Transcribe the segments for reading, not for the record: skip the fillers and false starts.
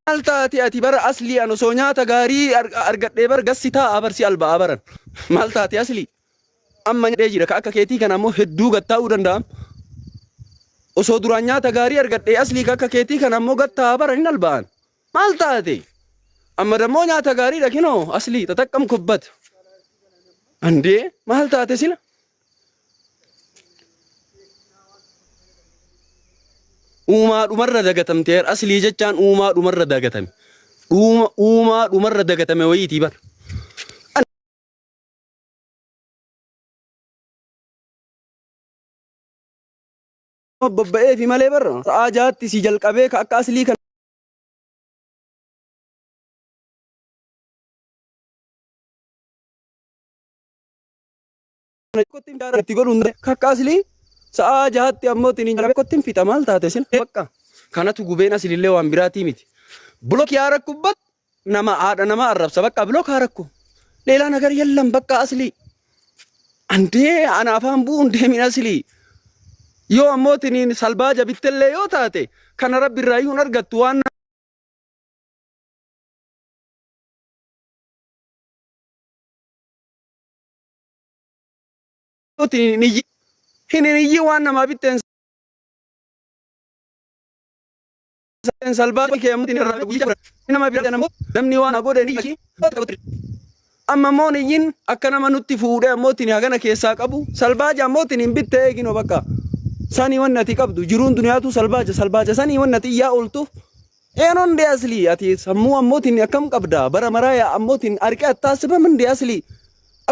Maltaati ati bara asli anu soonyata gaarii argadhee bar gassitaa abarsi albaa baran. Maltaati asli. Amma jedhee jira ka akka keetii kana ammoo hedduu gattaa'uu danda'am. Osoo duraan nyaata gaarii argadhee asli ka akka keetii kana ammoo gattaa baran hin alba'an. Maltaati. Amma dammoo nyaata gaarii dhakinoo asli tataqqam kubbat. Andee maltaate sila. Uumaa dhumarra dagatamteer asli jechaan uumaa dhumarra dagatame. Uumaa dhumarra dagatame wayiitii bar. Bobba'ee fi malee barra sa'a jaatti si jalqabee ka akka aslii kan kottiin itti godhuun ka akka aslii sa'a jaatti ammoo tiniin jalqabee kottiin fixa maal taate sin bakka kanatu gubeen aslillee waan biraatii miti. Blok yaa rakkubbat nama haadha nama arrabsa bakka blok haa rakku leelaa nagar yallan bakka aslii andee ana afaan bu'uun deemin aslii. Yoo ammoo tiniin salbaaja bittellee yoo taate kana rabbi irraa iyyuu argattu waan hin iyyi waan namaa bitteen salbaaja keemmutin irraa guyyaa nama biraa namni waan godhe ni amma moon iyyin akka nama nutti fuudhee ammoo tini hagana keessaa qabu salbaaja ammoo tiniin bittee eegino bakka. Sani wannati qabdu jiruun duniyaatu salbaaja sani wannati iyyaa ooltuuf eenon de asli ati sammuu ammootiin akkam qabda bara maraaya ammootiin arqee attaasifaman de asli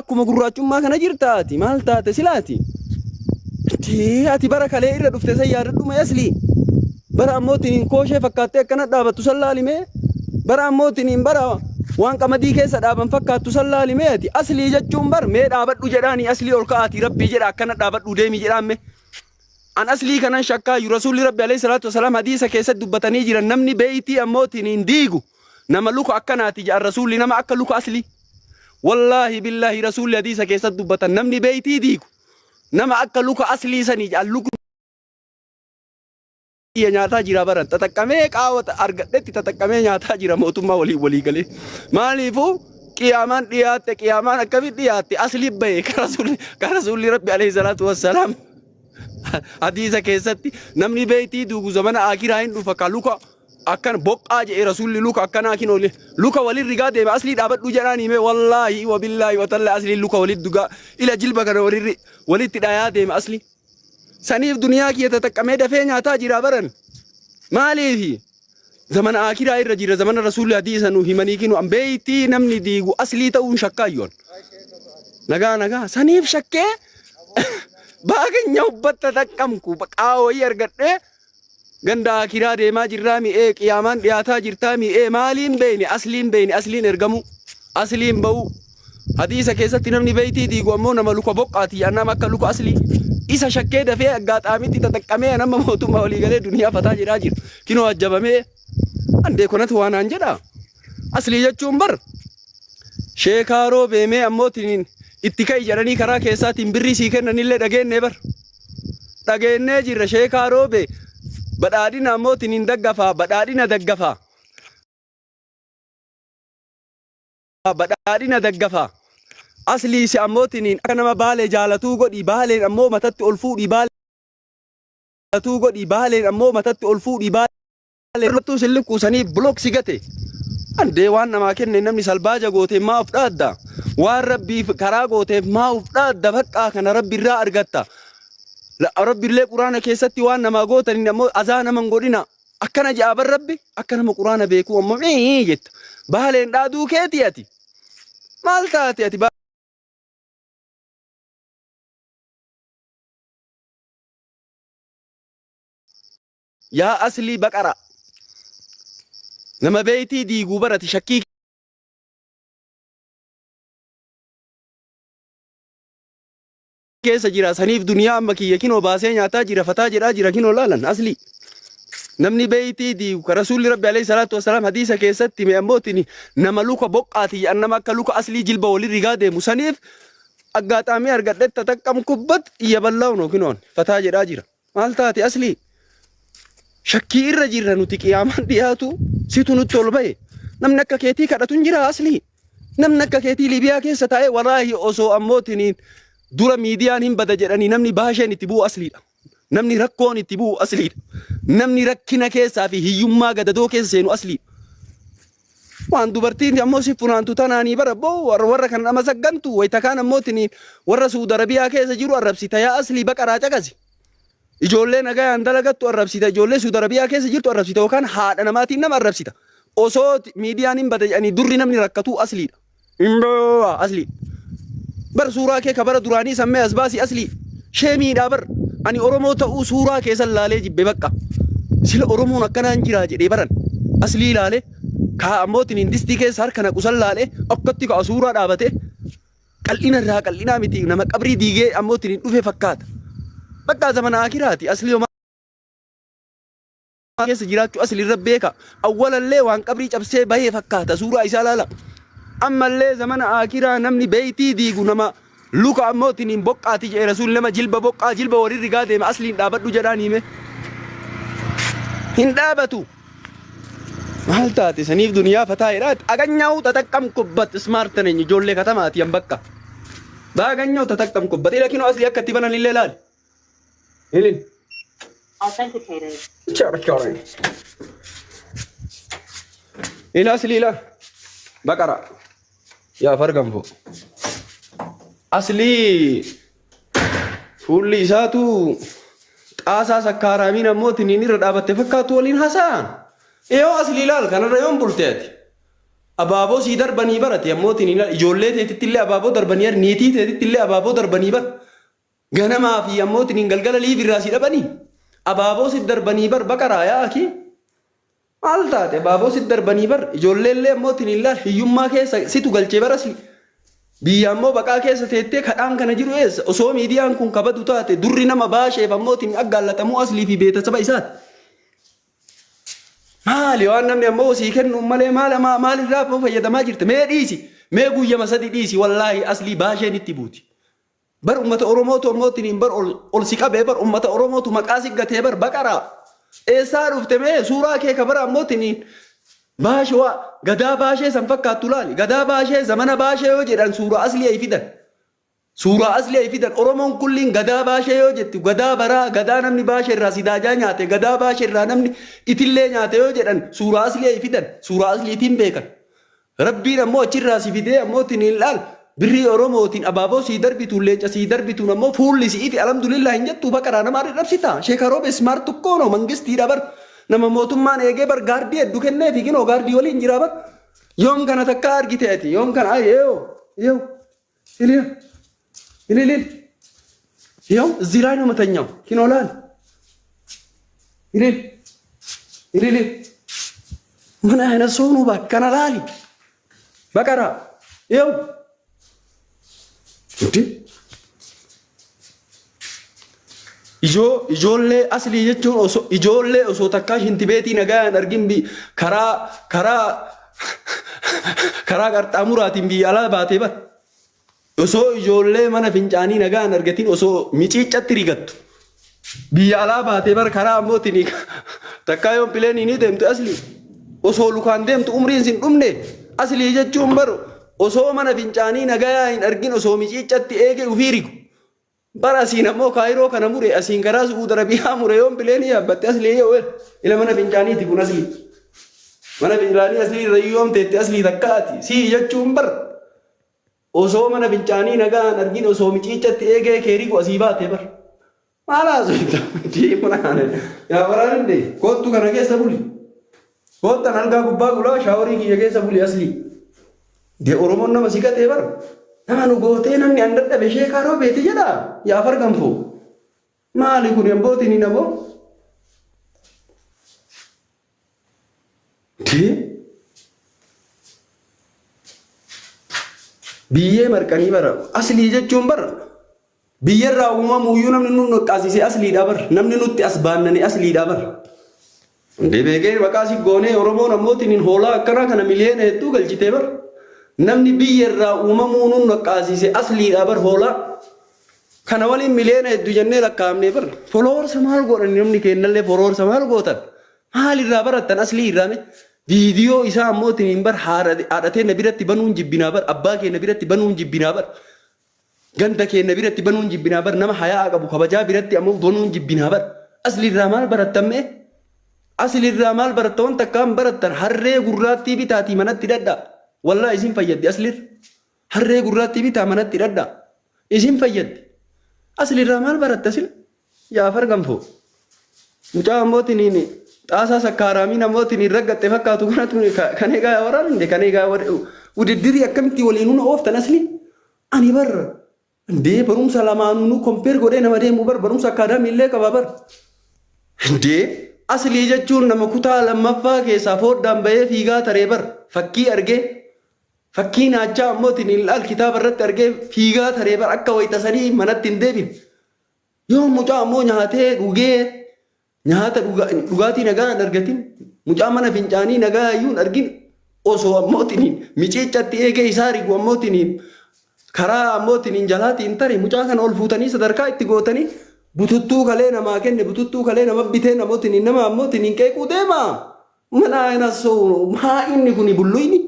akkuma gurraachummaa kana jirta ati maal taate silaati ati bara kalee irra dhufte san yaadadhuma asli bara ammootiin kooshee fakkaattee akkana dhaabattu sallaalimee bara ammootiin bara waan qamadii keessa dhaaban fakkaattu sallaalimee ati asli jechuun bar mee dhaabadhu jedhaani asli ol ka'aati rabbii jedha akkana dhaabadhu deemi jedhaamme. An asli kanan shakkaa yu rasuulli rabbi alayhi salatu wasalam hadiisa keessatti dubbatanii jiran namni beeytii ammootiin hin diigu nama luka akkanaati jedhan rasuulli nama akka luka asli. Wallaahi billaahi rasuulli hadiisa keessatti dubbatan namni beeytii diigu nama akka luka aslii sanii jedhan luka nyaataa jira baran tataqqamee qaawwata argadhetti tataqqamee nyaataa jira mootummaa walii galee maaliifuu qiyaamaan dhiyaatte qiyaamaan akkamitti dhiyaatte asli bahe ka rasuulli rabbi alayhi salatu wasalam. Hadiisa keessatti namni beeytii duugu zamana akiraa hin dhufa ka luka akkan boqqaa jedhe rasuulli luka akkanaa kinoole luka walin rigaa deeme aslii dhaabadhu jedhaan hime wallaahi wa billaahi wa tallaa aslii luka walit dugaa ila jilba kana walitti dhayaa deeme asli saniif duniyaa kiyya tataqqamee dafee nyaataa jira baran maaliifi zamana akiraa irra jira zamana rasuulli hadiisa nu himanii kinu an beeytii namni diigu aslii ta'uun shakkaayyoon nagaa saniif shakkee baaganya ubbatta taqqamku qaawwayii argadhee ganda akiraa deemaa jirraa mi'ee qiyaamaan dhiyaataa jirtaa mi'ee maaliin beeyne asliin ergamu asliin ba'u hadiisa keessatti namni beeytii diigu ammoo nama luka boqqaati nama akka luka aslii isa shakkee dafee aggaaxaamitti tataqqamee nama mootummaa walii galee duniyaa fataa jedhaa jiru kinoo ajjabamee andee konatu waanaan jedha aslii jechuun bar sheekaaroo beemee ammootiin itti kai jedhanii karaa keessaatiin birrii sii kennanillee dhageennee bar dhageennee jirra sheekaa roobe badhaadhina ammootiin hin daggafaa badhaadhina daggafaa aslii si ammootiin akka nama baalee jaalatuu godhi baaleen ammoo matatti ol fuudhi baaleen ammoo matatti ol fuudhi baaleen rottuu silliquusanii blok si gate andee waan namaa kenne namni salbaaja goote maa of dhaadda waan rabbiif karaa gooteef maa uf dhaadda baqqaa kana rabbi irraa argatta rabbi illee quraana keessatti waan namaa gootan ammoo azaa naman godhina akkana ja'a bar rabbi akka nama quraana beekuu ammoo jetta baaleen dhaaduu keeti ati maal taate ati yaa aslii baqara nama beeytii diiguu barati shakkii keessa jira saniif duniyaa amma kiyya kinoo baasee nyaataa jira fataa jedhaa jira kinoo laalan asli namni beeytii diigu ka rasuulli rabbi alayhi salatu wasalam hadiisa keessatti mee ammootiin nama luka boqqaati nama akka luka aslii jilba walin rigaa deemu saniif aggaaxaamee argadhetta taqqam kubbat iyya ballaa'u no kinoon fataa jedhaa jira maal taate aslii shakkii irra jirra nuti qiyaamaan dhiyaatu situ nutti ol ba'e. Namni akka keetii kadhatu hin jira aslii. Namni akka keetii Libiyaa keessa taa'ee walaahi osoo ammootiin dura miidiyaan hin bada jedhanii namni baasheen itti bu'u asliidha. Namni rakkoon itti bu'u asliidha. Namni rakkina keessaa fi hiyyummaa gadadoo keessa seenu asliidha. Waan dubartiin ammoo si funaantu tanaanii bara boo warra kan nama saggantu wayita kaan ammootiin warra Suudi Arabiyaa keessa jiru arrabsita yaa aslii baqaraa caqasi. Ijoollee nagayaan dalagattu arrabsita, ijoollee Suudi Arabiyaa keessa jirtu arrabsita yookaan haadha namaatiin nama arrabsita. Osoo miidiyaan hin bada jedhanii durri namni rakkatu asliidha. Imboo asliidha. Bar suuraa kee kabara duraanii sammee as baasii aslii. Sheemiidhaa bar ani Oromoo ta'uu suuraa keessan laalee jibbe bakka. Sila Oromoon akkanaan jiraa jedhee baran aslii laalee kaa ammootiin hindistii keessa harka naqusan laalee akkatti ka'a suuraa dhaabate qal'ina irraa qal'inaa miti nama qabrii diigee ammootiin hin dhufe fakkaata. Bakka zamana akiraati aslii homaa keessa jiraachuu aslii irra beeka. Awwalallee waan qabrii cabsee bahee fakkaata suuraa isaa laala. Ammallee zamana akiraa namni beeytii diigu nama luka ammootiin hin boqqaati jedhe rasuun nama jilba boqqaa jilba walirri gaa deema asliin dhaabadhu jedhaan hime. Hin dhaabatu. Maal taate saniif duniyaa fataa'eedhaati. Aganyaa'uu tataqqam kubbat ismaartan eenyu ijoollee katamaati yan bakka. Baaganyoo tataqqam kubbat ila kinoo asli akka itti banan illee laali. Ilin. Authenticated. Chara. Ila asli ila. Bakara. Yaa fargamfo. Asli fuulli isaatu xaasaa sakkaaraamiin ammootiin inni irra dhaabatte fakkaatu waliin haasa'an. Yoo asli ilaal kanarra yoon bulteeti. Abaaboo sii darbanii barate ammootiin ilaal ijoollee teetitti illee abaaboo darbanii niitii teetitti illee abaaboo darbanii bar. Ganamaa fi ammootiin galgala liibirraa si dhabanii. Abaaboo si darbanii bar baqaraa yaa akii. Maal taate abaaboo si darbanii bar ijoollee illee ammootiin ilaal hiyyummaa keessa situ galchee barasli. Biyya ammoo baqaa keessa teettee kadhaan kana jiru eessa osoo miidiyaan kun kabadu taate durri nama baasheef ammootiin aggaallatamuu aslii fi beetasaba isaati. Maali waan namni ammoo sii kennu malee maalirraa fayyadamaa jirte mee dhiisi mee guyyama sadi dhiisi wallaahi aslii baasheen itti buuti. Bar ummata Oromootu ammootiin bar ol si qabee bar ummata Oromootu maqaa si gatee bar baqaraa. Eessaa dhufte mee suuraa kee kabara ammootiin baashee gadaa baashee san fakkaattu laali. Gadaa baashee zamana baashee yoo jedhan suuraa aslii ay fidan. Suuraa aslii ay fidan Oromoon kulliin gadaa baashee yoo jettu gadaa baraa gadaa namni baashee irraa sidaajaa nyaate gadaa baashee irraa namni itillee nyaate yoo jedhan suuraa aslii ay fidan. Suuraa asliitiin beekan. Rabbiin ammoo achirraa si fidee ammootiin ilaal birrii Oromootiin abaaboo sii darbituun leenca sii darbituun ammoo fuulli si'iifi alhamdulillah hin jettu baqaraa nama arrabsita. Sheekaroo besmaar tokkoonoo mangistiidha bar. Nama mootummaan eegee bar gaardii hedduu kennee fi kinoo gaardii waliin jira bar. Yoom kana takka argiteeti yoom kana yoo ililil yoom ziraa nama tanyaw kinoo laal ililil mana hana soonuu bakkana laali baqaraa yoo ijoollee aslii jechuun ijoollee osoo takkaa shintibeetii nagaan argin karaa qarxaamuraatiin biyya alaa baatee bar. Osoo ijoollee mana fincaanii nagaan argatiin osoo miciicatti rigattu biyya alaa baatee bar karaa ammootiin takkaa yoon pileenii ni deemtu aslii. Osoo lukaan deemtu umriin sin dhumne aslii jechuun bar osoo mana fincaanii nagaa hin argin osoo miciicatti eege ufii rigu. Bara asiin ammoo kaayiroo kana mure asiin karaa Suudi Arabiyaa mure yoon pileenii yaabbatte aslii yoo ila mana fincaaniiti kun aslii. Mana fincaanii aslii irra yoom teette aslii takkaati. Sii jechuun bar osoo mana fincaanii nagaan argin osoo miciicatti eegee keeriku asii baate bar. Maalaa soitti yaa baraan inde kottu kana keessa buli. Kottan algaa gubbaa gulaa shaaworii kiyya keessa buli aslii. De Oromoon nama si gatee bar. Nama nu gootee namni an dadhabe sheekaroo beeti jedha yaa fargamfo. Maali kun abbootiin hin aboo? Biyyee marqanii bara aslii jechuun bara biyyarraa uumamuyyuu namni nu nuqqaasisee asliidha bara namni nutti as baannane asliidha bara. Deebi'ee maqaa si goonee Oromoon ammootiin hoolaa akkanaa kana miliyoona hedduu galchitee bara. Namni biyyarraa uumamuu nu nuqqaasisee asliidha bara hoolaa. Kana waliin miliyoona hedduu jennee lakkaa'amnee bara. Foloorsa maal godhan namni kennallee foloorsa maal gootan? Maalirraa barattan aslii irraame viidiyoo isaa ammootiin bar haadhatee na biratti banuun jibbinaa bar abbaa keenya biratti banuun jibbinaa bar ganda keenya biratti banuun jibbinaa bar nama hayaa qabu kabajaa biratti ammoo banuun jibbinaa bar aslirraa maal barattamme aslirraa maal baratta wanta akkaan barattan harree gurraattii bitaatii manatti dadha wallaa isin fayyaddi aslir harree gurraattii bitaa manatti dadha isin fayyaddi aslirraa maal baratta sila yaa fargamfoo mucaa ammootiin xaasaa sakkaaraamii namootiin raggatte fakkaatu kanatu kan egaa waraanne kan egaa udiddirii akkamitti waliin nu ooftan asli ani bar ndee barumsa lamaanuu nu kompeer godhee nama deemu bar barumsa akkaadaamii illee qaba bar ndee asli jechuun nama kutaa lammaffaa keessaa fooddaan bahee fiigaa taree bar fakkii argee fakkii naachaa ammootiin ilaal kitaaba irratti argee fiigaa taree bar akka waytasanii manatti hin deebin yoo mucaa ammoo nyaatee dhugee nyaata dhugaatii nagaa hin argatin mucaa mana fincaanii nagaa iyyuu hin argin osoo ammootiin miciicatti eegee isaa rigu ammootiin karaa ammootiin jalaatiin tare mucaa kana ol fuutanii sadarkaa itti gootanii bututtuu kalee namaa kenne bututtuu kalee nama bitee namootiin nama ammootiin qeequu deema mana nasoo maa inni kuni bulluyni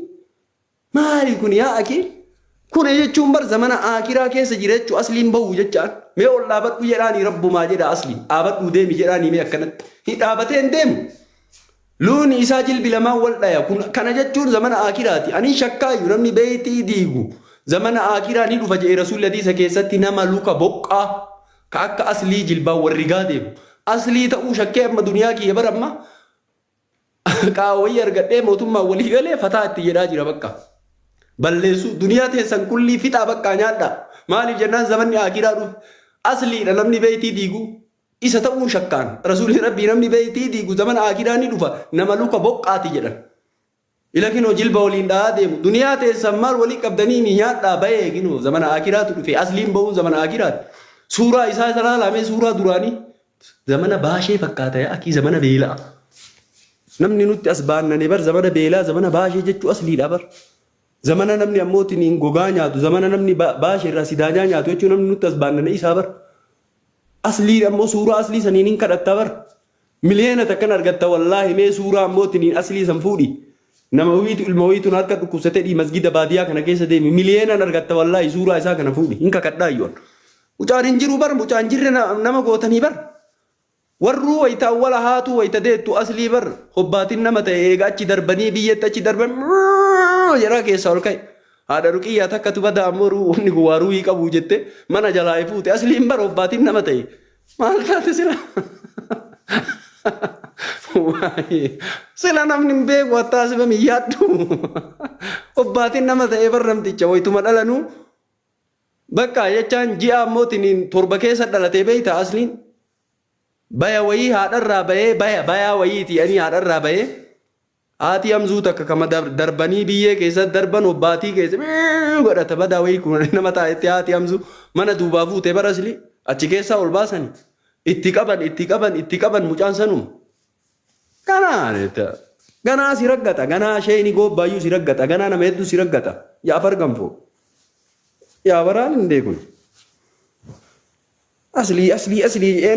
maali kuni yaa akii kun jechuun bar zamana akiraa keessa jira jechuu asliin bahu jechaan mee ol dhaabadhu jedhaanii rabbumaa jedha asliin dhaabadhu deemi jedhaanii mee akkanatti hin dhaabatee hin deemu luuni isaa jilbi lamaan wal dhaya kana jechuun zamana akiraati ani shakkaayyuu namni beeytii diigu zamana akiraa ni dhufa jedhe rasuulli hadiisa keessatti nama luka boqqaa ka akka aslii jilbaan warrigaa deemu aslii ta'uu shakkee amma duniyaa kiyya bar amma qaawwayyi argadhee mootummaa walii galee fataa itti jedhaa jira bakka. balleessu duniyaa teessan kullii fixaa bakka nyaadha maaliif jennaan zamanni akiraa dhufe asliidha namni beeytii diigu isa ta'uu shakkaan rasuulli rabbii namni beeytii diigu zamana akiraa ni dhufa nama luka boqqaati jedhan ilakinoo jilba waliin dhahaa deemu duniyaa teessan maal walii qabdanii ni nyaadhaa bahee ginoo zamana akiraatu dhufe asliin bahuun zamana akiraati suuraa isaa isa laalamee suuraa duraanii zamana baashee fakkaata akii zamana beelaa namni nutti as baannane bar zamana beelaa zamana baashee jechuu asliidha bar zamana namni ammootiin gogaa nyaatu zamana namni baashee irraa sidaanyaa nyaatu jechuun namni nutti as baannane isaa bar aslii ammoo suuraa aslii saniin hin kadhatta bar miliyoona takkan argatta wallaahi mee suuraa ammootiin aslii san fuudhi nama wiitu ilma wiituun harka dhukkubsatee dhii masgida baadiyaa kana keessa deemi miliyoonan argatta wallaahi suuraa isaa kana fuudhi hin kakadhaa yoon mucaan hin jiru bar mucaan jirre nama gootanii bar warruu wayita awwala haatu wayita deettu aslii bar hobbaatiin nama ta'e eega achi darbanii biyyatti achi darban jedhaa keessa ol ka'e haadha ruqiyyaa takka tubada ammoo wanni guwaaruu hii qabu jette mana jalaa fuute asliin bar hobbaatiin nama ta'e maal taate sila sila namni hin beeku attaasifame yaaddu hobbaatiin nama ta'e bar namticha wayituma dhalanuu bakka jechaan ji'a ammootiin torba keessa dhalatee beeyta asliin baya wayii haadharraa bahee bayaa wayiiti ani haadharraa bahee haati amzuu takka kama darbanii biyyee keessa darban hobbaatii keessa godhata badaa wayii kun nama taa'etti haati amzuu mana duubaa fuutee barasli achi keessaa ol baasani itti qaban mucaan sanuma ganaa si raggata ganaa sheeni goobbaayyuu si raggata ganaa nama hedduu si raggata yaa fargamfoo yaa baraan hin beekun asli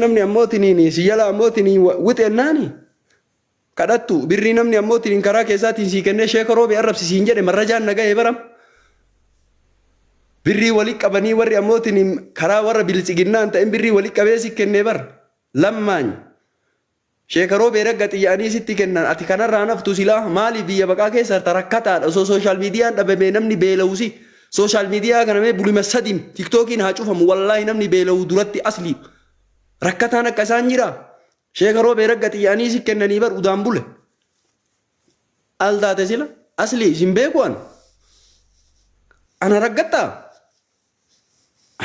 namni ammootiin si jala ammootiin wixeennaani kadhattu birrii namni ammootiin karaa keessaatiin si kennee sheekaroo bee arrabsisiin jedhe marrajaan nagahee baram birrii walii qabanii warri ammootiin karaa warra bilisiginnaan ta'in birrii walii qabee si kennee bar lammaany sheekaroo bee ragga xiyyaanii sitti kennan ati kanarraa naftu silaa maaliif biyya baqaa keessa rakkataadha osoo sooshaal miidiyaan dhabamee namni beela'uusi social media kana mee bulima sadim tiktokiin haa cufamu wallaahi namni beela'u duratti asli rakkataan akka isaan jira sheekaroo bee ragga xiyyaanii si kennanii bar udaan bule al taate sila asli isin beekuan ana raggatta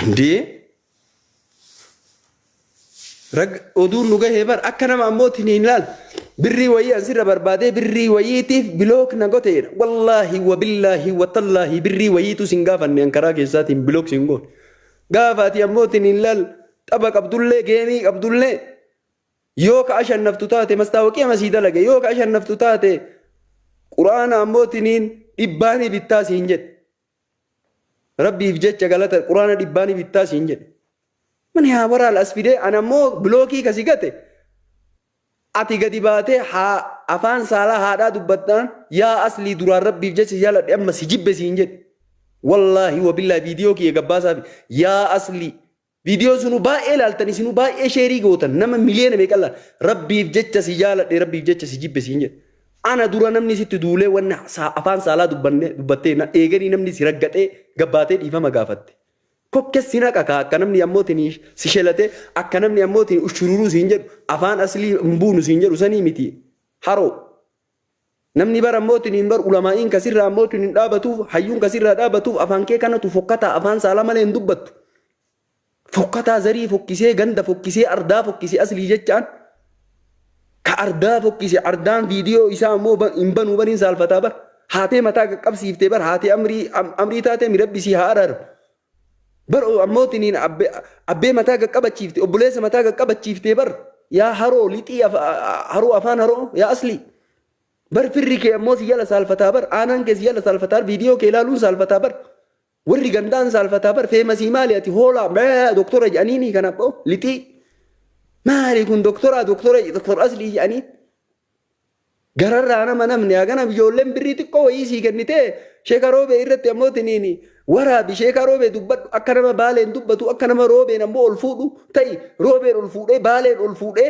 andee oduun nu gahee bar akka nama ammootiin hin ilaal birrii wayii ansirra barbaadee birrii wayiitiif bilook na goteedha wallaahi wabillaahi watallaahi birrii wayiitu sin gaafanne ankaraa keessaatiin bilook sin goone gaafaati ammootiin hin ilaal tapha qabdullee geemii qabdullee yoo ka ashannaftu taate mastaawoqii amasii dalage yoo ka ashannaftu taate quraana ammootiin dhibbaanii bittaa siin jedhe rabbiif jecha galata quraana dhibbaanii bittaa siin jedhe man yaa waraal as fidee ana ammoo bilookii kasi gate ati gadi baatee afaan saalaa haadhaa dubbattaan yaa aslii duraan rabbiif jecha jaaladhe amma si jibbe siin jedhe. Wallaahi wabillaahi viidiyoo kiyya gabbaasaaf yaa aslii viidiyoo sunu baay'ee ilaaltanii sinu baay'ee sheerii gootan nama miliyoona meeqallaan rabbiif jecha si jaaladhe rabbiif jecha si jibbe siin jedhe. Ana dura namni sitti duulee wanna afaan saalaa dubbattee eeganii namni si raggatee gabbaatee dhiifama gaafatte. Kokkessi naqa akka namni ammootiin si shelate akka namni ammootiin ushururuu siin jedhu afaan aslii hin buunu siin jedhu sanii miti haroo. Namni bara ammootiin hin bar ulamaa'iin kasirraa ammootiin hin dhaabatuuf hayyuun kasirraa dhaabatuuf afaan kee kanatu fokkataa afaan saalaa malee hin dubbattu. Fokkataa zarii fokkisee ganda fokkisee ardaa fokkisee aslii jechaan. Ka ardaa fokkise ardaan viidiyoo isaa ammoo hin banuu bariin saalfataa bar haatee mataa qaqqabsiiftee bar haatee amrii taatee mirabbisii haa araarama. Bar ammootiin abbee mataa qaqqabachiifte obboleessa mataa qaqqabachiiftee bar yaa haroo lixii haroo afaan haroo yaa aslii. Bar firri kee ammoo si jala saalfataa bar aanaan kee si jala saalfataa viidiyoo kee ilaaluun saalfataa bar warri gandaan saalfataa bar feemasii maali ati hoolaa doktora jedhaniini kan abboo lixii. Maali kun doktora aslii jedhanii gararraa nama namni hagana ijoolleen birrii xiqqoo wayii sii kennitee sheeka roobee irratti ammoo tiniini waraabi sheeka roobee dubbadhu akka nama baaleen dubbatu akka nama roobeen ammoo ol fuudhu ta'i roobeen ol fuudhee baaleen ol fuudhee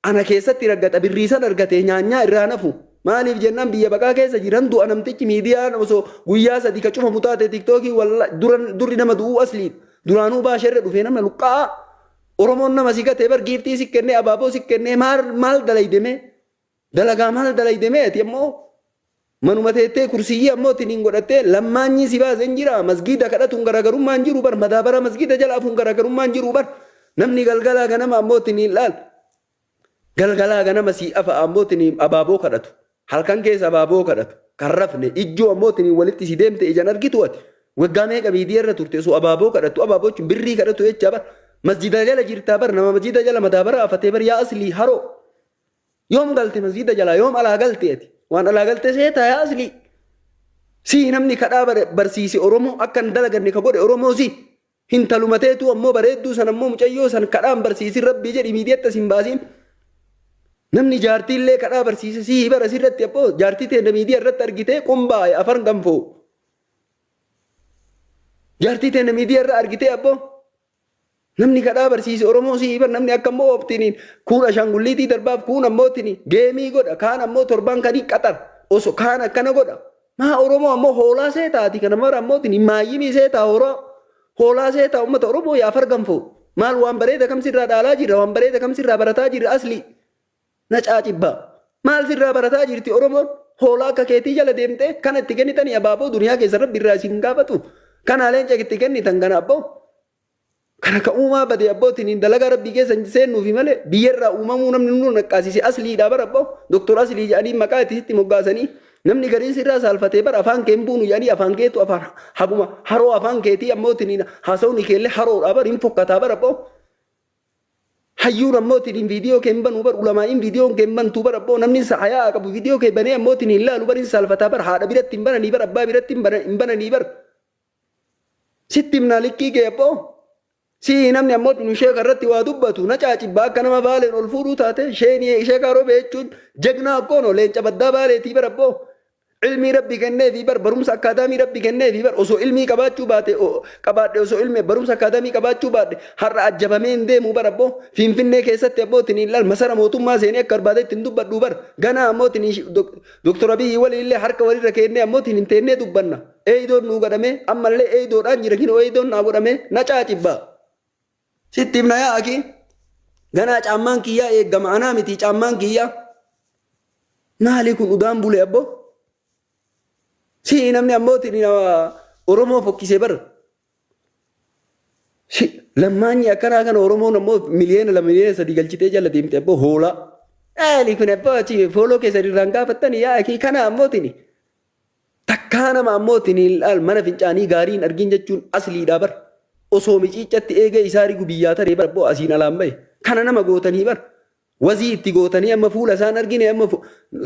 ana keessatti raggata birriisan argatee nyaanyaa irraa nafu maaliif jennaan biyya baqaa keessa jiran du'a namtichi miidiyaan osoo guyyaa sadii ka cufamu taate tiktookii durri nama du'uu aslii duraanuu baasherre dhufee nama luqqaa. Oromoon nama si gatee bar giiftii si kennee abaaboo si kennee maal dalaydeme dalagaa maal dalaydeme ati ammoo manuma teettee kursiyyii ammoo tiniin godhattee lammaanyi si baasen jira masgiida kadhatuun garaagarummaan jiru bar madaabara masgiida jalaafuun garaagarummaan jiru bar namni galgalaa ganama ammoo tiniin laal galgalaa ganama si afa ammoo tiniin abaaboo kadhatu halkan keessa abaaboo kadhatu kan rafne ijjoo ammoo tiniin walitti si deemte ijaan argitu ati waggaa meeqa miidiyaarra turte osoo abaaboo kadhatu abaaboochuun birrii kadhatu jecha bar. Masjida jala jirtaa bar nama masjida jala madaabara afatee bar yaa aslii haroo yoom galte masjida jala yoom alaa galte ati waan alaa galte seetaa yaa aslii si namni kadhaa barsiise Oromoo akka hin dalaganne ka godhe Oromoo si hin talumateetu ammoo bareedduu san ammoo mucayyoo san kadhaan barsiisin rabbii jedhi miidiyaatti sin baasiin namni jaartiillee kadhaa barsiise si bara sirratti abboo jaartii teenya miidiyaa irratti argitee qumbaa'e afaan ganfoo jaartii teenya miidiyaa irra argitee abboo. Namni kadhaa barsiise Oromoo si bar namni akka ammoo oftiniin kuun ashaangulliitii darbaaf kuun ammootiin geemii godha kaan ammoo torban kanii qaxar osoo kaan akkana godha maa Oromoo ammoo hoolaa seetaati kana mara ammootiin maayyimii seetaa hoolaa seetaa uummata Oromoo yaa farganfoo maal waan bareeda kam sirraa dhaalaa jirra waan bareeda kam sirraa barataa jirra aslii na caacibbaa maal sirraa barataa jirti Oromoon hoolaa akka keetii jala deemtee kana itti kennitanii abaaboo duniyaa keessa rabbi irraa isin gaafatu kanaa leenca itti kennitan kana abboo. Kana ka uumaa badee abbootiin dalagaa rabbii keessa seennuufi malee biyyarraa uumamuu namni nu naqqaasise asliidhaa bara abboo doktora aslii jedhanii maqaa itti moggaasanii namni gariin sirraa saalfatee bara afaan kee hin buunu jedhanii afaan keetu afaan haguma haroo afaan keetii ammootiin haasawni keellee haroodhaa bara hin fokkataa bara abboo. Hayyuun ammootiin viidiyoo kee hin banuu bara ulamaa'iin viidiyoo kee hin bantuu bara abboo namni hayaa qabu viidiyoo kee banee ammootiin hin laalu bara hin saalfataa bara haadha biratti hin bananii bara abbaa biratti hin bananii bara. Sitti himnaa likkii kee abboo. Si namni ammoo sheeka irratti waa dubbatu na caacibbaa akka nama baaleen ol fuudhuu taate sheeka roobee jechuun jagnaa akkoono leenca baddaa baaleetii bara abboo ilmii rabbi kennee fi bar barumsa akkaadaamii rabbi kennee fi bar osoo ilmii qabaachuu baate qabaadhe osoo ilmii barumsa akkaadaamii qabaachuu baadhe har'a ajjabamee hin deemuu bara abboo finfinnee keessatti abboo tiniin laal masara mootummaa seenee akka barbaadetti hin dubbadhu bar ganaa ammoo tiniin doktora biyyi waliillee harka walirra kennee ammoo tiniin teennee dubbanna eeyidoon nuu godhamee ammallee eeyidoodhaan jira kinoo eeyidoon naa godhamee na caacibbaa. Sitti himna yaa aki ganaa caammaan kiyyaa eeggama anaa miti caammaan kiyyaa maali kun udaan bule abboo si namni ammootiin Oromoo fokkisee bara lammaanyi akkanaa kana Oromoon ammoo miliyoona 2 galchitee jala deemte abboo hoolaa maali kun abboo achi fooloo keessa irraan gaafattani yaa aki kana ammootiin takkaa nama ammootiin mana fincaanii gaariin argin jechuun asliidhaa bara. Osoo miciicatti eegee isaa rigu biyyaa taree bar abboo asiin alaan bahe kana nama gootanii bar wazii itti gootanii amma fuula isaan argine amma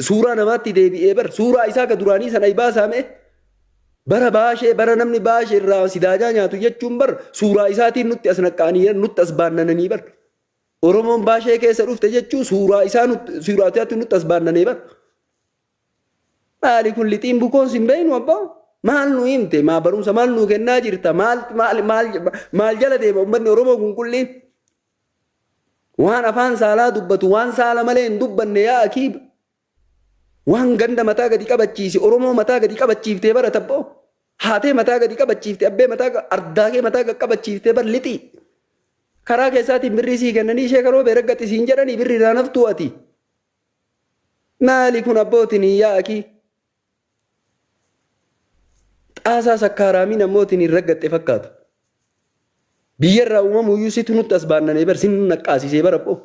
suuraa namaatti deebi'ee bar suuraa isaa ka duraanii sana ibaasaame bara baashee bara namni baashee irraa sidaajaa nyaatu jechuun bar suuraa isaatiin nutti as naqqaanii nutti as baannananii bar Oromoon baashee keessa dhufte jechuun suuraa isaatti nutti as baannanee bara. Maali kun lixiin bukoon sin beeynu abbaa? Maal nu himte? Maa barumsa maal nu kennaa jirta? Maal jala deema uummanni Oromoo kun qulliin? Waan afaan saalaa dubbatu waan saala malee hin dubbanne yaa akiiba. Waan ganda mataa gadi qabachiisi Oromoo mataa gadi qabachiiftee bara tabboo. Haatee mataa gadi qabachiiftee abbee mataa ardaakee mataa gadi qabachiiftee bara lixii. Karaa keessaatiin birrii sii kennanii ishee karoo beeraggatti siin jedhanii birrii irraa naftuu ati. Maali kun abbootiin yaa akii? Xaasaa sakkaaraamii namootiin hin raggatte fakkaatu. Biyyarraa uumamuyyuu situ nutti as baannanee bar sin naqqaasisee bara abboo.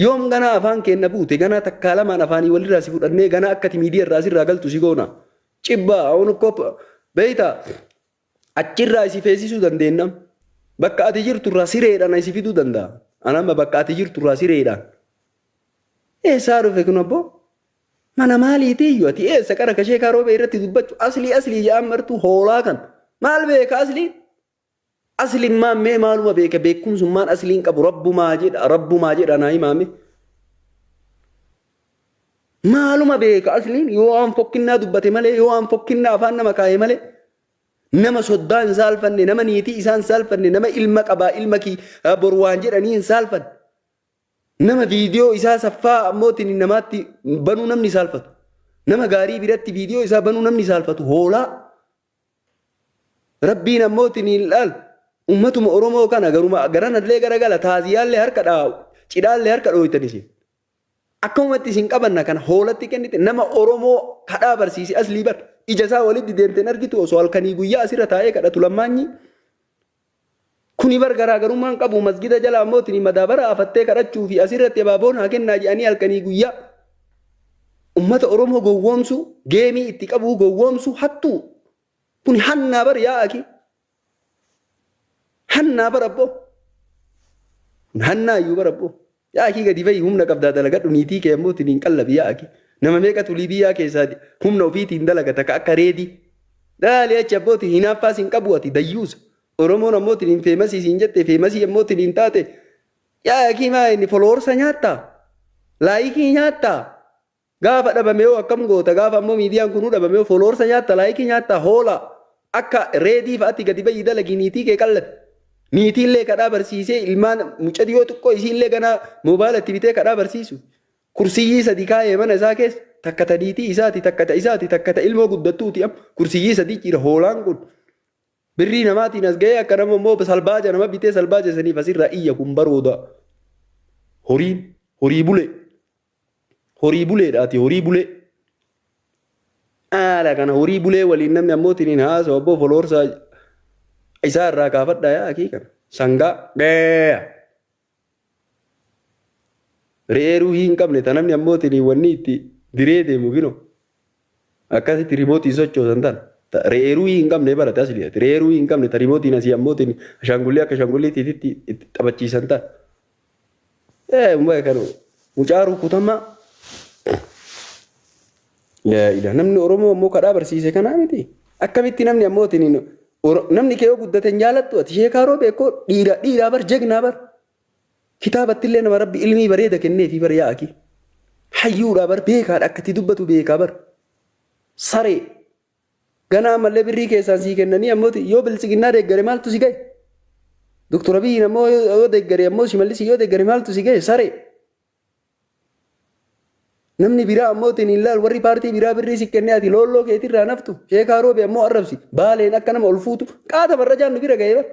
Yoom ganaa afaan kenna buute ganaa takkaa lamaan afaanii walirraa si fudhannee ganaa akkati miidiyaa sirraa galtu si goona. Cibbaa awun koppa beeytaa achirraa isi feesisuu dandeennam. Bakka ati jirturraa sireedhaan isi fiduu danda'a. Anamma bakka ati jirturraa sireedhaan. Eessaa dhufe kun abboo? Mana maaliitii iyyuu ati eessa qara kashee karoobee irratti dubbachu aslii jedhaan martuu hoolaa kan. Maal beeka asliin? Asliin maammee maaluma beeka beekumsummaan asliin qabu rabbumaa jedha naa himaame. Maaluma beeka asliin yoo waan fokkinnaa dubbate malee yoo waan fokkinnaa afaan nama kaa'e malee. Nama soddaan hin saalfanne nama niitii isaan hin saalfanne nama ilma qabaa ilma kii boru waan jedhanii hin saalfanne. Nama viidiyoo isaa saffaa ammootiin namaatti banuu namni saalfatu. Nama gaarii biratti viidiyoo isaa banuu namni saalfatu hoolaa. Rabbiin ammootiin ilaal ummatuma Oromoo kana garanallee garagala taaziyaallee harka dhaa'u cidhaallee harka dhooytanis. Akkamumatti isin qabanna kana hoolatti kennite nama Oromoo kadhaa barsiise aslii bar ija isaa walitti deemteen argitu osoo halkanii guyyaa asirra taa'ee kadhatu lammaanyi. Kuni bar garaagarummaan qabu masgida jala ammootiin madaabara afattee kadhachuu fi asirratti abaaboon haa kennaa jedhanii halkanii guyyaa. Ummata Oromoo gowwoomsu geemii itti qabuu gowwoomsu hattuu. Kuni hannaa bar yaa aki. Hannaa bar abboo. Hannaa iyyuu bar abboo. Yaa akii gadi fayyii humna qabdaa dalagadhu niitii kee ammootiin hin qallabi yaa aki. Nama meeqatu Liibiyaa keessaati humna ofiitiin dalagata akka reedii. Daalee achi abbootiin hinaaffaas hin qabu ati dayyuusa. Oromoon ammootiin hin feemasii siin jette feemasii ammootiin hin taate. Yaa akii maa inni foloorsa nyaattaa? Laayikii nyaattaa? Gaafa dhabamee akkam goota gaafa ammoo miidiyaan kunuu dhabamee foloorsa nyaattaa laayikii nyaattaa hoola. Akka reedii fa'aatti gadi bayyii dalagii niitii kee qallate. Niitiillee kadhaa barsiisee ilmaan mucaa dhiyoo xiqqoo isiillee ganaa moobaalatti bitee kadhaa barsiisu. Kursiyyii sadi kaa'ee mana isaa keessa takka tadiitii isaati takka ta isaati takka ta ilmoo guddattuuti amma kursiyyii sadii jira hoolaan kun. Birrii namaatiin as ga'ee akka nama immoo salbaaja nama bitee salbaaja saniif asirraa iyya kun barooda. Horii bulee. Horii buleedhaati horii bulee. Haala kana horii bulee waliin namni ammootiin haasa'u abboo foloorsaa isaa irraa kaafadhaa yaa akii kana. Sangaa bee. Reeruu hin qabne ta namni ammootiin wanni itti diree deemu gino. Akkasitti rimootiin sochoosan tana. Reeruu hin qabne barate asliyaati. Reeruu hin qabne ta rimootiin asii ammootiin ashaangullee akka ashaangulleetti itti taphachiisan tana. Kan mucaa rukutamaa. Namni Oromoo ammoo kadhaa barsiise kanaa miti. Akkamitti namni ammootiin namni kee yoo guddatan jaalattu ati sheekaaroo beekoo dhiiraa bar jegnaa bar. Kitaabatti illee nama rabbi ilmii bareeda kenneefi bar yaa'aki. Hayyuudhaa bar beekaadha akkatti dubbatu beekaa bar. Saree. Ganaa ammallee birrii keessaan sii kennanii ammooti yoo bilisiginnaa deeggare maaltu si gahe? Doktor Abiyyiin ammoo yoo deeggare ammoo Shimallis yoo deeggare maaltu si gahe? Saree. Namni biraa ammootiin ilaal warri paartii biraa birrii si kennee ati loolloo keetirraa naftu sheekaaroo bee ammoo arrabsi baaleen akka nama ol fuutu qaata barra jaannu bira ga'ee bar.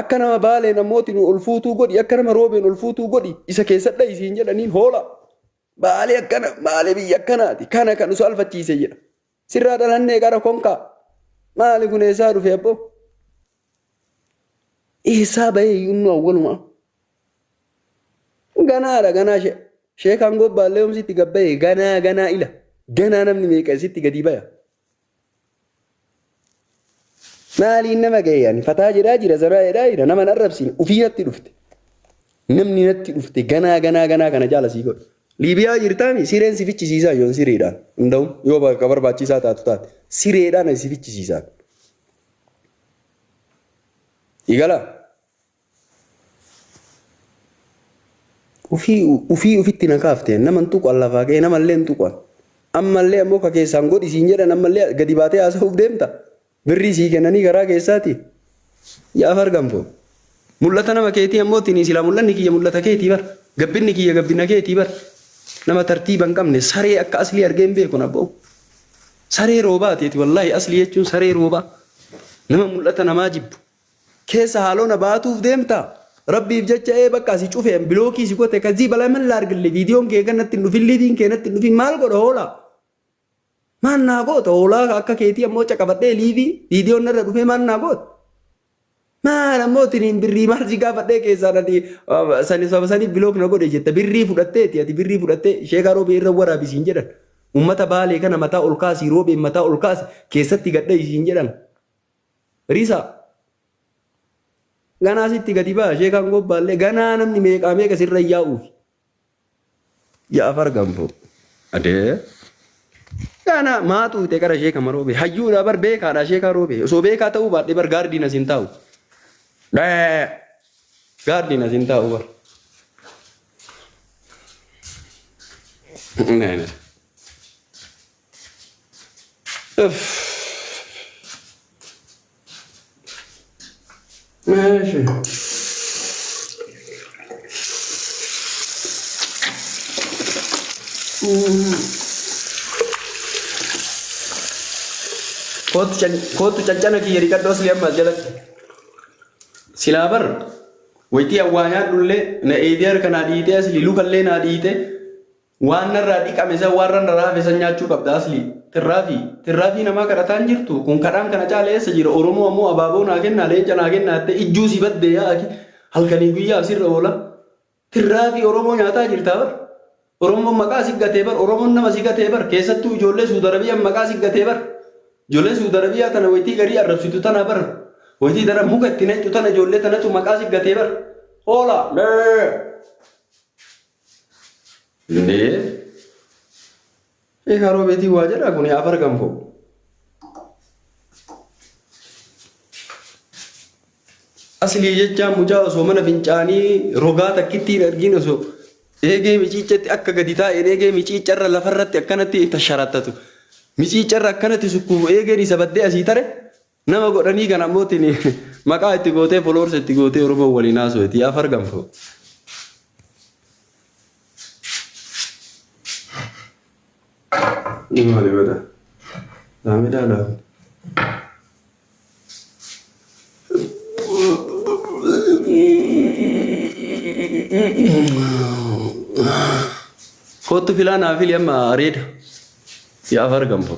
Akka nama baaleen ammootiin ol fuutuu godhi akka nama roobeen ol fuutuu godhi isa keessadha isiin jedhaniin hoola. Baalee akkana maalee biyya akkanaati kana kan usu alfachiise jedha. Sirraa dhalannee gara konkaa maali kun eessaa dhufe abboo? Eessaa bahee iyyuu awwalumaa. Ganaadha ganaa sheekaan gobbaallee homsitti gabbayee ganaa ila ganaa namni meeqa isitti gadi baya. Maaliin nama ga'e ani fataa jedhaa jira zaraa jedhaa jira nama arrabsiin ufii natti dhufte. Namni natti dhufte ganaa kana jaalasii godhu. Liibiyaa jirtaami sireen si fichisiisaa yoon sireedhaan hunda'u yoo bakka barbaachisaa taatu taate sireedhaan si fichisiisaa. Igala. ufii ufitti na kaafte nama tuqan lafaa kee namallee tuqan ammallee ammoo ka keessaan godhi siin jedhan ammallee gadi baatee haasa'uuf deemta birrii sii kennanii karaa keessaati yaa fargamfoo mul'ata nama keetii ammoo tini sila mul'anni kiyya mul'ata keetii bar gabbinni kiyya gabbina keetii bar nama tartiiba hin qabne saree akka aslii argeen beekun abboo saree roobaateeti wallaahi aslii jechuun saree roobaa nama mul'ata namaa jibbu keessa haaloona baatuuf deemta rabbiif jecha bakka si cufeen bilookii si gote kazii balaa man laargille viidiyoon kee kanatti dhufin liidiin kee natti dhufin maal godha hoolaa maan naa goota hoolaa akka keetii ammoo caqafadhee liivii viidiyoon narra dhufee maan naa goota maal ammoo tiniin birrii maal si gaafadhee keessaa nati sanii bilook na godhe jetta birrii fudhatteeti ati birrii fudhattee sheekaa roobee irra waraabisiin jedhan ummata baalee kana mataa ol kaasii roobeen mataa ol kaasi keessatti gadha isiin jedhan riisa ganaa sitti gadi baa sheekaan gobbaallee ganaa namni meeqaa meeqa sirra yaa'uuf yaa fargamfoo adee ganaa maatu te gara sheeka maroobe hayyuudha bar beekaadha sheekaa roobe osoo beekaa ta'uu baadhee bar gaardiin asin taa'u gaardiin asin taa'u bar ماشي كوت چنچنا کی یری کدو اسلی اما جلت سلابر ويتي اوايا دولله ن ايدير كنا ديته اسلی لو کله نا ديته وان رادي کمسا ورن را فسنياچو قبدا اسلی ترافي نما كراتان جرتو كون كدان كنا چاله سجير اورومو امو ابابو ناگن نالے چناگن ناتے اجو سی بد دیا هلكني گيا سر اولا ترافي اورومو نياتا جرتا اورومو مقا سيگته بر اورومو نما سيگته بر کیساتو جولے سودربي مقا سيگته بر جولے سودربي تن ويتي گري ارسيتو تن بر ويتي در مگتنه تو تن جولے تن تو مقا سيگته بر اولا لے एक हारो बेटी वाजर आगुनी आफर गंफो असली जेचा मुजा सोमन फिंचानी रोगा तक्किती अर्गिन सो एगे मिचीचते akka gadita eege michiicharra lafarratti akkanatti tasharatatu michiicharra akkanatti sukku eege ni sabadde asitare nama godhani kana mootini maqaa itti gootee followers itti gootee oromo waliin haasoo afar gamboo Gimana beda? Dami dah. Foto filan afil ya marid. Ya afar gampo.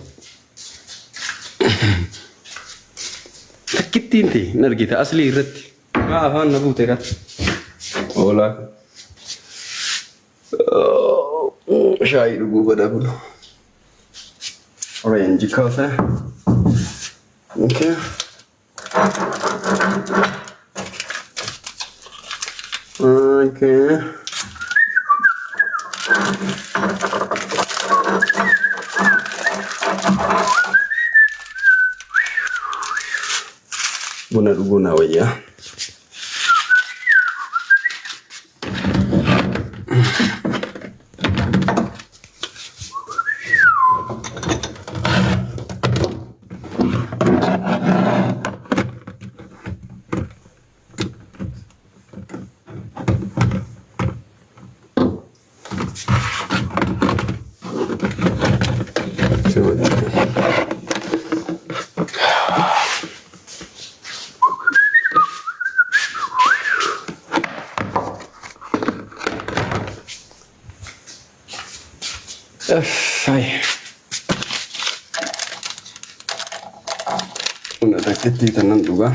Takitin ti nargita asli irat. Afan nabute kan. Ola. Syai dulu pada dulu. Orange coffee. Okay. Okay. Guna ya. Ay. Una taquetita nan juga.